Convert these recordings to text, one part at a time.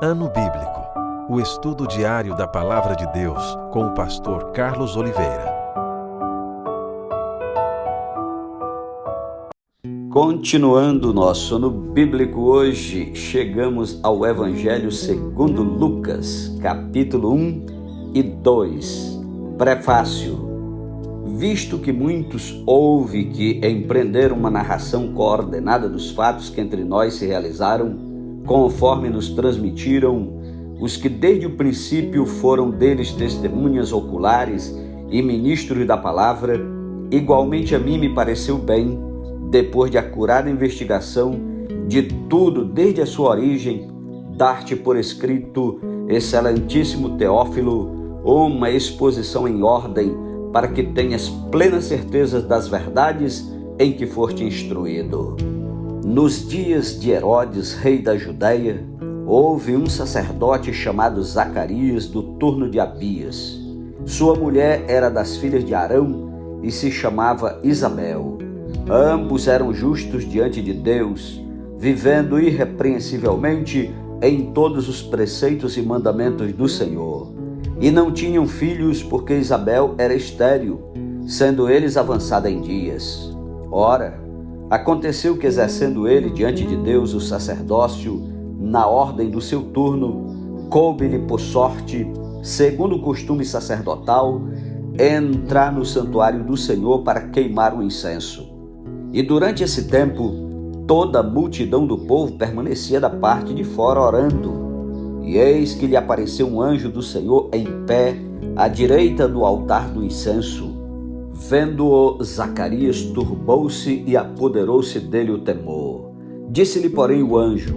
Ano Bíblico. O estudo diário da Palavra de Deus com o pastor Carlos Oliveira. Continuando o nosso ano bíblico, hoje chegamos ao Evangelho segundo Lucas, capítulo 1 e 2. Prefácio. Visto que muitos houve que empreenderam uma narração coordenada dos fatos que entre nós se realizaram, conforme nos transmitiram os que desde o princípio foram deles testemunhas oculares e ministros da palavra, igualmente a mim me pareceu bem, depois de acurada investigação de tudo desde a sua origem, dar-te por escrito, excelentíssimo Teófilo, uma exposição em ordem, para que tenhas plena certeza das verdades em que foste instruído. Nos dias de Herodes, rei da Judéia, houve um sacerdote chamado Zacarias, do turno de Abias. Sua mulher era das filhas de Arão e se chamava Isabel. Ambos eram justos diante de Deus, vivendo irrepreensivelmente em todos os preceitos e mandamentos do Senhor. E não tinham filhos, porque Isabel era estéril, sendo eles avançada em dias. Ora, aconteceu que, exercendo ele diante de Deus o sacerdócio, na ordem do seu turno, coube-lhe por sorte, segundo o costume sacerdotal, entrar no santuário do Senhor para queimar o incenso. E durante esse tempo, toda a multidão do povo permanecia da parte de fora orando. E eis que lhe apareceu um anjo do Senhor em pé, à direita do altar do incenso. Vendo-o, Zacarias turbou-se e apoderou-se dele o temor. Disse-lhe, porém, o anjo: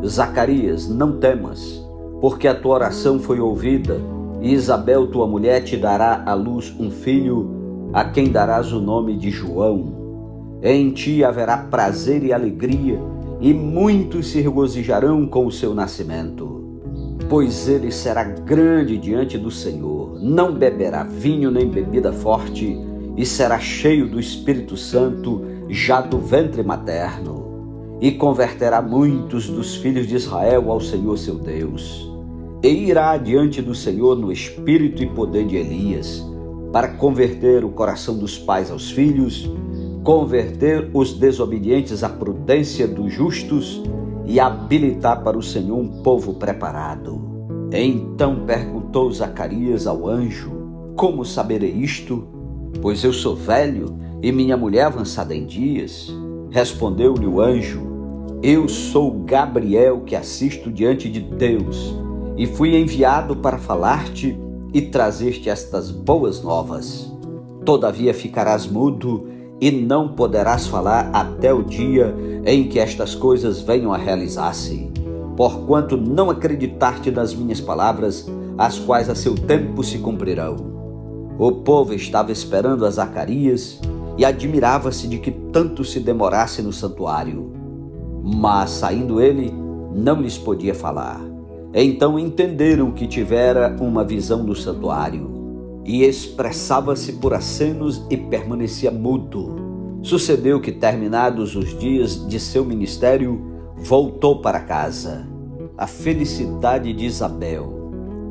Zacarias, não temas, porque a tua oração foi ouvida, e Isabel, tua mulher, te dará à luz um filho, a quem darás o nome de João. Em ti haverá prazer e alegria, e muitos se regozijarão com o seu nascimento. Pois ele será grande diante do Senhor, não beberá vinho nem bebida forte, e será cheio do Espírito Santo já do ventre materno, e converterá muitos dos filhos de Israel ao Senhor seu Deus. E irá diante do Senhor no espírito e poder de Elias, para converter o coração dos pais aos filhos, converter os desobedientes à prudência dos justos e habilitar para o Senhor um povo preparado. Então perguntou Zacarias ao anjo: Como saberei isto? Pois eu sou velho e minha mulher avançada em dias. Respondeu-lhe o anjo: Eu sou Gabriel, que assisto diante de Deus, e fui enviado para falar-te e trazer-te estas boas novas. Todavia ficarás mudo e não poderás falar até o dia em que estas coisas venham a realizar-se, porquanto não acreditaste nas minhas palavras, as quais a seu tempo se cumprirão. O povo estava esperando a Zacarias e admirava-se de que tanto se demorasse no santuário. Mas, saindo ele, não lhes podia falar. Então entenderam que tivera uma visão no santuário, e expressava-se por acenos e permanecia mudo. Sucedeu que, terminados os dias de seu ministério, voltou para casa. A felicidade de Isabel.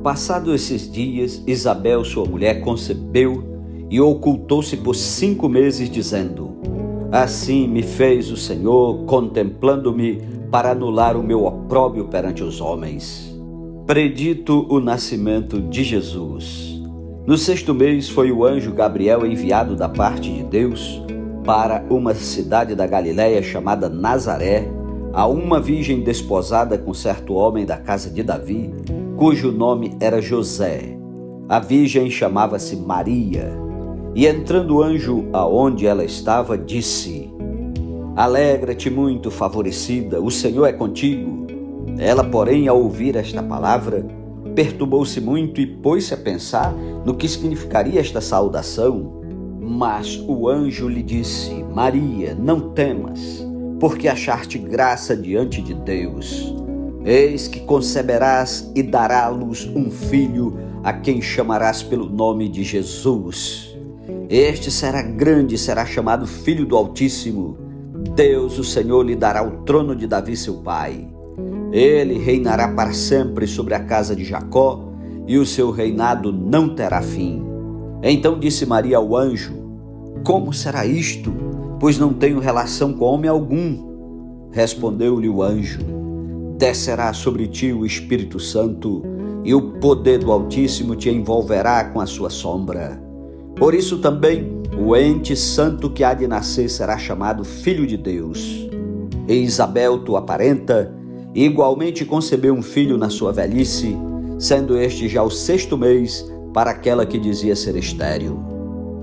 Passados esses dias, Isabel, sua mulher, concebeu e ocultou-se por 5 meses, dizendo: Assim me fez o Senhor, contemplando-me, para anular o meu opróbrio perante os homens. Predito o nascimento de Jesus. No 6º mês foi o anjo Gabriel enviado da parte de Deus para uma cidade da Galiléia chamada Nazaré, a uma virgem desposada com certo homem da casa de Davi, cujo nome era José. A virgem chamava-se Maria. E entrando o anjo aonde ela estava, disse: Alegra-te muito, favorecida, o Senhor é contigo. Ela, porém, ao ouvir esta palavra, perturbou-se muito e pôs-se a pensar no que significaria esta saudação. Mas o anjo lhe disse: Maria, não temas, porque achaste graça diante de Deus. Eis que conceberás e dará à luz um filho, a quem chamarás pelo nome de Jesus. Este será grande, será chamado Filho do Altíssimo. Deus, o Senhor, lhe dará o trono de Davi, seu pai. Ele reinará para sempre sobre a casa de Jacó, e o seu reinado não terá fim. Então disse Maria ao anjo: Como será isto? Pois não tenho relação com homem algum. Respondeu-lhe o anjo: Descerá sobre ti o Espírito Santo, e o poder do Altíssimo te envolverá com a sua sombra. Por isso também o ente santo que há de nascer será chamado Filho de Deus. E Isabel, tua parenta, igualmente concebeu um filho na sua velhice, sendo este já o 6º mês para aquela que dizia ser estéril.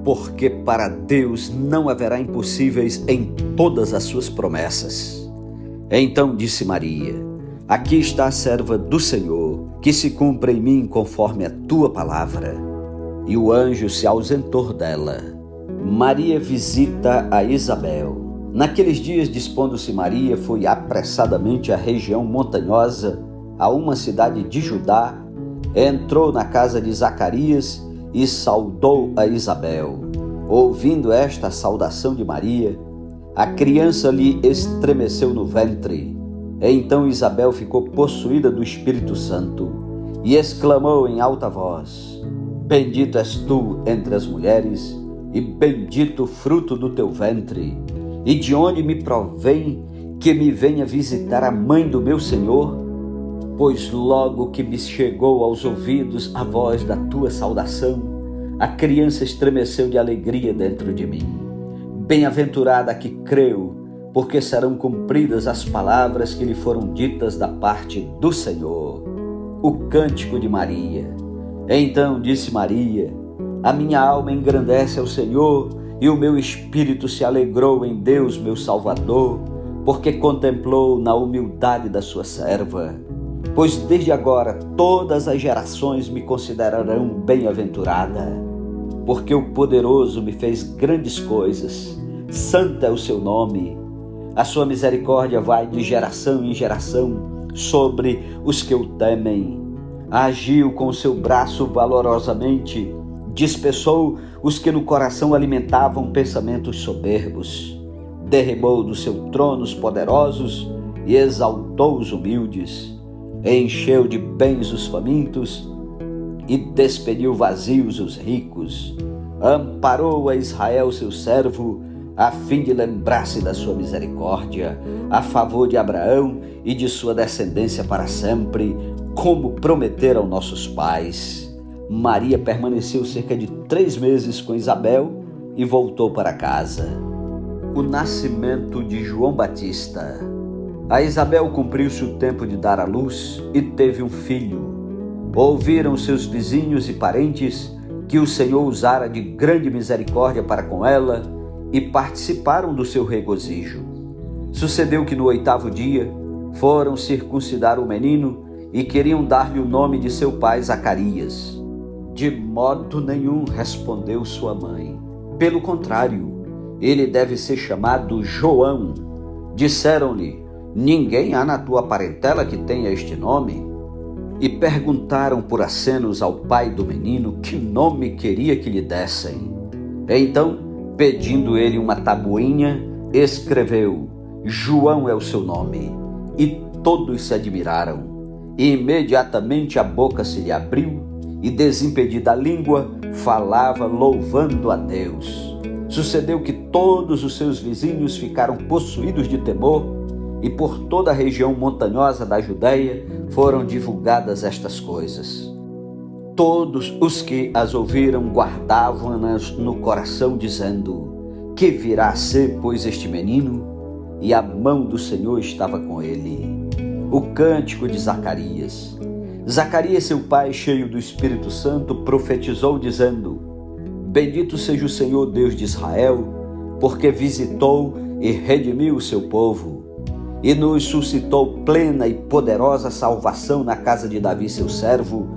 Porque para Deus não haverá impossíveis em todas as suas promessas. Então disse Maria: Aqui está a serva do Senhor, que se cumpra em mim conforme a tua palavra. E o anjo se ausentou dela. Maria visita a Isabel. Naqueles dias, dispondo-se Maria, foi apressadamente à região montanhosa, a uma cidade de Judá, entrou na casa de Zacarias e saudou a Isabel. Ouvindo esta saudação de Maria, a criança lhe estremeceu no ventre. Então Isabel ficou possuída do Espírito Santo e exclamou em alta voz: Bendito és tu entre as mulheres, e bendito o fruto do teu ventre. E de onde me provém que me venha visitar a mãe do meu Senhor? Pois logo que me chegou aos ouvidos a voz da tua saudação, a criança estremeceu de alegria dentro de mim. Bem-aventurada a que creu, porque serão cumpridas as palavras que lhe foram ditas da parte do Senhor. O cântico de Maria. Então disse Maria: A minha alma engrandece ao Senhor, e o meu espírito se alegrou em Deus, meu Salvador, porque contemplou na humildade da sua serva. Pois desde agora todas as gerações me considerarão bem-aventurada, porque o Poderoso me fez grandes coisas. Santo é o seu nome. A sua misericórdia vai de geração em geração sobre os que o temem. Agiu com o seu braço valorosamente, dispersou os que no coração alimentavam pensamentos soberbos. Derribou do seu trono os poderosos e exaltou os humildes. Encheu de bens os famintos e despediu vazios os ricos. Amparou a Israel seu servo, a fim de lembrar-se da sua misericórdia, a favor de Abraão e de sua descendência para sempre, como prometeram nossos pais. Maria permaneceu cerca de 3 meses com Isabel e voltou para casa. O nascimento de João Batista. A Isabel cumpriu-se o tempo de dar à luz e teve um filho. Ouviram seus vizinhos e parentes que o Senhor usara de grande misericórdia para com ela e participaram do seu regozijo. Sucedeu que no 8º dia foram circuncidar o menino e queriam dar-lhe o nome de seu pai Zacarias. De modo nenhum, respondeu sua mãe. Pelo contrário, ele deve ser chamado João. Disseram-lhe: Ninguém há na tua parentela que tenha este nome? E perguntaram por acenos ao pai do menino que nome queria que lhe dessem. Então, pedindo ele uma tabuinha, escreveu: João é o seu nome. E todos se admiraram. E imediatamente a boca se lhe abriu, e desimpedida a língua, falava louvando a Deus. Sucedeu que todos os seus vizinhos ficaram possuídos de temor, e por toda a região montanhosa da Judéia foram divulgadas estas coisas. Todos os que as ouviram guardavam-nas no coração, dizendo: Que virá a ser, pois, este menino? E a mão do Senhor estava com ele. O cântico de Zacarias. Zacarias, seu pai, cheio do Espírito Santo, profetizou, dizendo: Bendito seja o Senhor Deus de Israel, porque visitou e redimiu o seu povo, e nos suscitou plena e poderosa salvação na casa de Davi, seu servo,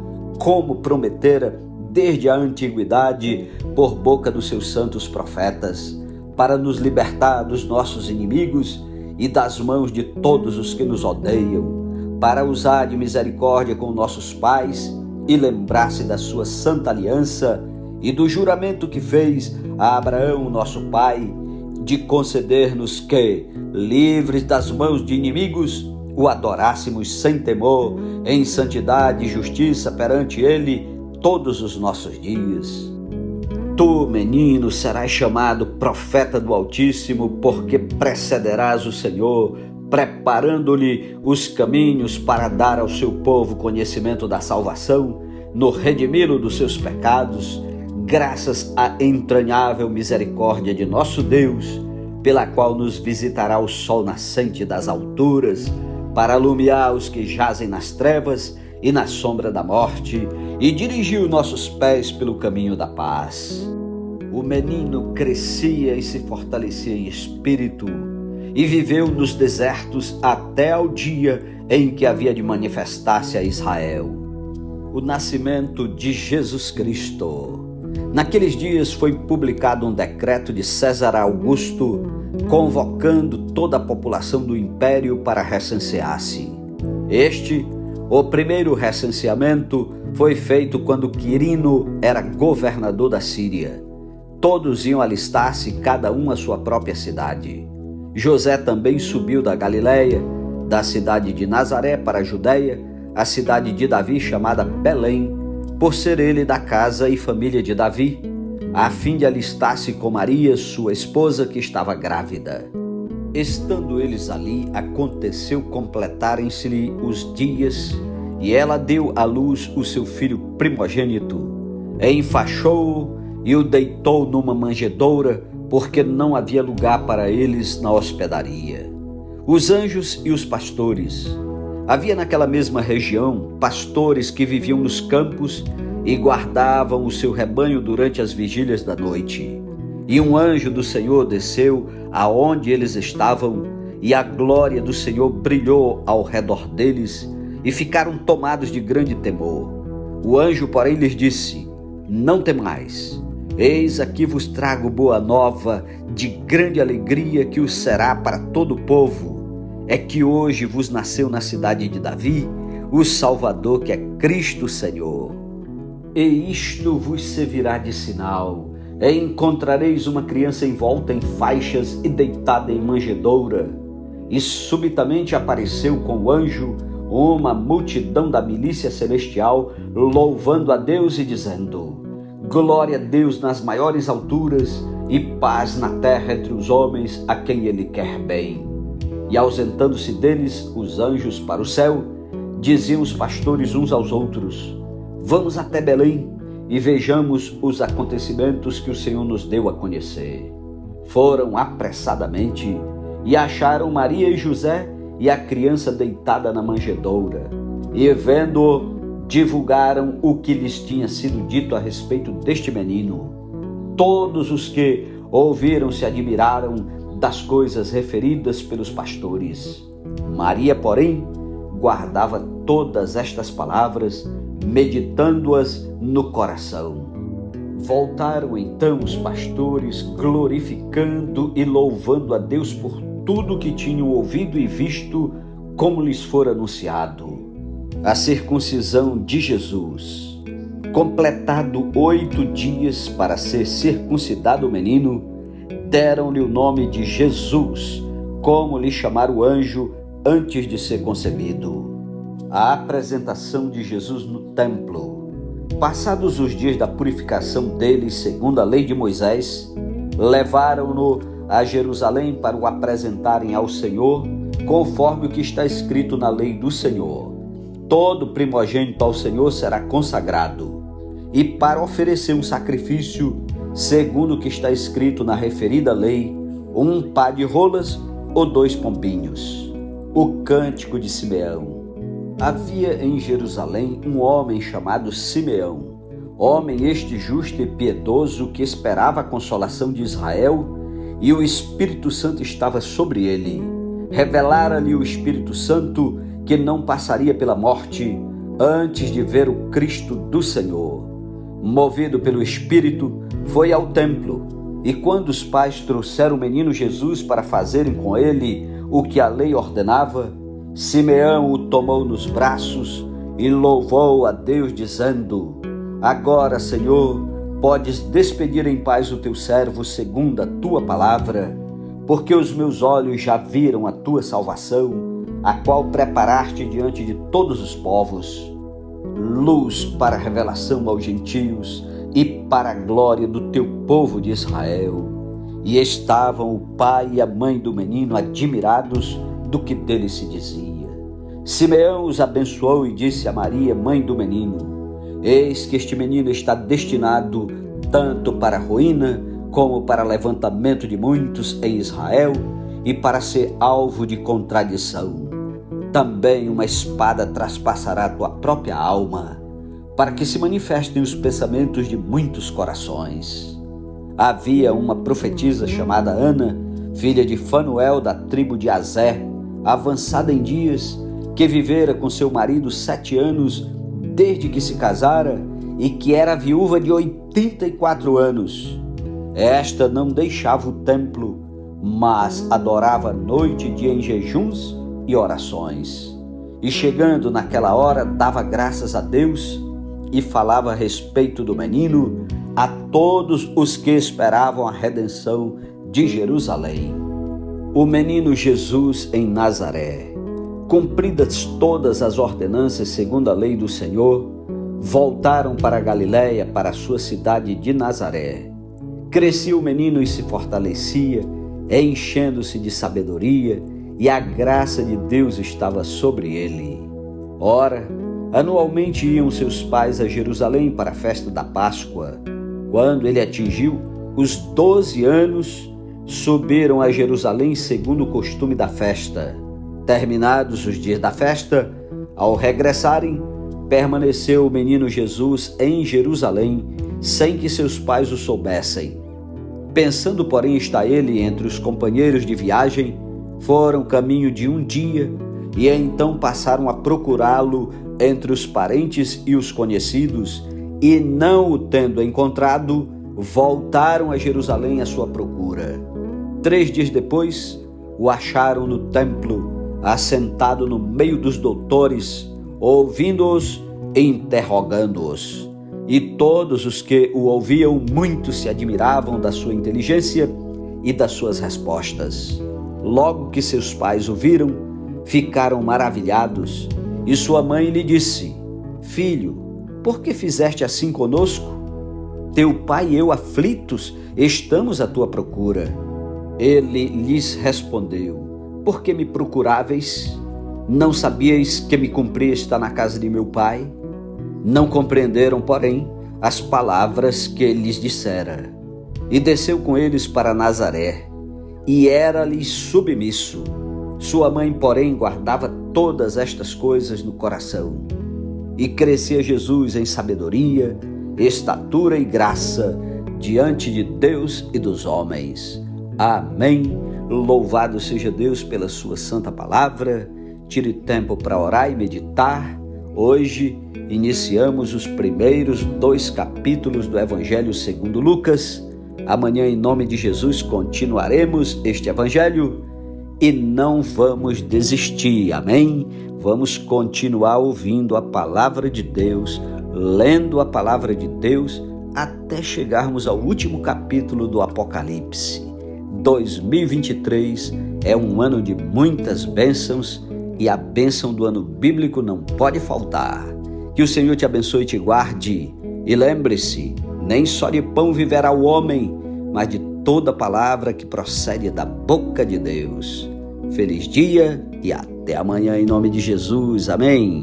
como prometera desde a antiguidade por boca dos seus santos profetas, para nos libertar dos nossos inimigos e das mãos de todos os que nos odeiam, para usar de misericórdia com nossos pais e lembrar-se da sua santa aliança e do juramento que fez a Abraão, nosso pai, de conceder-nos que, livres das mãos de inimigos, o adorássemos sem temor, em santidade e justiça perante Ele todos os nossos dias. Tu, menino, serás chamado profeta do Altíssimo, porque precederás o Senhor, preparando-lhe os caminhos para dar ao seu povo conhecimento da salvação, no redimi-lo dos seus pecados, graças à entranhável misericórdia de nosso Deus, pela qual nos visitará o sol nascente das alturas, para alumiar os que jazem nas trevas e na sombra da morte, e dirigiu nossos pés pelo caminho da paz. O menino crescia e se fortalecia em espírito, e viveu nos desertos até ao dia em que havia de manifestar-se a Israel. O nascimento de Jesus Cristo. Naqueles dias foi publicado um decreto de César Augusto, convocando toda a população do império para recensear-se. O primeiro recenseamento, foi feito quando Quirino era governador da Síria. Todos iam alistar-se, cada um à sua própria cidade. José também subiu da Galiléia, da cidade de Nazaré para a Judéia, a cidade de Davi chamada Belém, por ser ele da casa e família de Davi, a fim de alistar-se com Maria, sua esposa, que estava grávida. Estando eles ali, aconteceu completarem-se-lhe os dias, e ela deu à luz o seu filho primogênito. Enfaixou-o e o deitou numa manjedoura, porque não havia lugar para eles na hospedaria. Os anjos e os pastores. Havia naquela mesma região pastores que viviam nos campos e guardavam o seu rebanho durante as vigílias da noite. E um anjo do Senhor desceu aonde eles estavam, e a glória do Senhor brilhou ao redor deles, e ficaram tomados de grande temor. O anjo, porém, lhes disse: Não temais, eis aqui vos trago boa nova de grande alegria, que o será para todo o povo. É que hoje vos nasceu na cidade de Davi o Salvador, que é Cristo Senhor. E isto vos servirá de sinal: encontrareis uma criança envolta em faixas e deitada em manjedoura. E subitamente apareceu com o anjo uma multidão da milícia celestial, louvando a Deus e dizendo: Glória a Deus nas maiores alturas, e paz na terra entre os homens a quem Ele quer bem. E ausentando-se deles os anjos para o céu, diziam os pastores uns aos outros: Vamos até Belém e vejamos os acontecimentos que o Senhor nos deu a conhecer. Foram apressadamente e acharam Maria e José e a criança deitada na manjedoura. E vendo-o, divulgaram o que lhes tinha sido dito a respeito deste menino. Todos os que ouviram se admiraram das coisas referidas pelos pastores. Maria, porém, guardava todas estas palavras, meditando-as no coração. Voltaram então os pastores, glorificando e louvando a Deus por tudo que tinham ouvido e visto, como lhes fora anunciado. A circuncisão de Jesus. Completado 8 dias para ser circuncidado o menino, deram-lhe o nome de Jesus, como lhe chamara o anjo antes de ser concebido. A apresentação de Jesus no templo. Passados os dias da purificação dele, segundo a lei de Moisés, levaram-no a Jerusalém para o apresentarem ao Senhor, conforme o que está escrito na lei do Senhor. Todo primogênito ao Senhor será consagrado, e para oferecer um sacrifício, segundo o que está escrito na referida lei, 1 par de rolas ou 2 pombinhos. O cântico de Simeão. Havia em Jerusalém um homem chamado Simeão, homem este justo e piedoso, que esperava a consolação de Israel, e o Espírito Santo estava sobre ele. Revelara-lhe o Espírito Santo que não passaria pela morte antes de ver o Cristo do Senhor. Movido pelo Espírito, foi ao templo, e quando os pais trouxeram o menino Jesus para fazerem com ele o que a lei ordenava, Simeão o tomou nos braços e louvou a Deus, dizendo: Agora, Senhor, podes despedir em paz o teu servo segundo a tua palavra, porque os meus olhos já viram a tua salvação, a qual preparaste diante de todos os povos, luz para a revelação aos gentios e para a glória do teu povo de Israel. E estavam o pai e a mãe do menino admirados do que dele se dizia. Simeão os abençoou e disse a Maria, mãe do menino: eis que este menino está destinado tanto para a ruína como para levantamento de muitos em Israel e para ser alvo de contradição. Também uma espada traspassará tua própria alma, para que se manifestem os pensamentos de muitos corações. Havia uma profetisa chamada Ana, filha de Fanuel da tribo de Aser, avançada em dias, que vivera com seu marido 7 anos desde que se casara e que era viúva de 84 anos. Esta não deixava o templo, mas adorava noite e dia em jejuns e orações. E chegando naquela hora, dava graças a Deus e falava a respeito do menino a todos os que esperavam a redenção de Jerusalém. O menino Jesus em Nazaré. Cumpridas todas as ordenanças segundo a lei do Senhor, voltaram para a Galiléia, para a sua cidade de Nazaré. Crescia o menino e se fortalecia, enchendo-se de sabedoria, e a graça de Deus estava sobre ele. Ora, anualmente iam seus pais a Jerusalém para a festa da Páscoa. Quando ele atingiu os 12 anos, subiram a Jerusalém segundo o costume da festa. Terminados os dias da festa, ao regressarem, permaneceu o menino Jesus em Jerusalém, sem que seus pais o soubessem. Pensando, porém, estar ele entre os companheiros de viagem, foram caminho de um dia e então passaram a procurá-lo entre os parentes e os conhecidos, e não o tendo encontrado, voltaram a Jerusalém à sua procura. 3 dias depois, o acharam no templo, assentado no meio dos doutores, ouvindo-os e interrogando-os. E todos os que o ouviam muito se admiravam da sua inteligência e das suas respostas. Logo que seus pais o viram, ficaram maravilhados, e sua mãe lhe disse: filho, por que fizeste assim conosco? Teu pai e eu, aflitos, estamos à tua procura. Ele lhes respondeu: por que me procuráveis? Não sabíeis que me cumpria estar na casa de meu pai? Não compreenderam, porém, as palavras que ele lhes dissera. E desceu com eles para Nazaré, e era-lhes submisso. Sua mãe, porém, guardava todas estas coisas no coração. E crescia Jesus em sabedoria, estatura e graça diante de Deus e dos homens. Amém. Louvado seja Deus pela sua santa palavra. Tire tempo para orar e meditar. Hoje iniciamos os primeiros 2 capítulos do Evangelho segundo Lucas. Amanhã, em nome de Jesus, continuaremos este Evangelho e não vamos desistir, amém? Vamos continuar ouvindo a palavra de Deus, lendo a palavra de Deus, até chegarmos ao último capítulo do Apocalipse. 2023 é um ano de muitas bênçãos e a bênção do ano bíblico não pode faltar. Que o Senhor te abençoe e te guarde. E lembre-se, nem só de pão viverá o homem, mas de toda palavra que procede da boca de Deus. Feliz dia e até amanhã em nome de Jesus. Amém.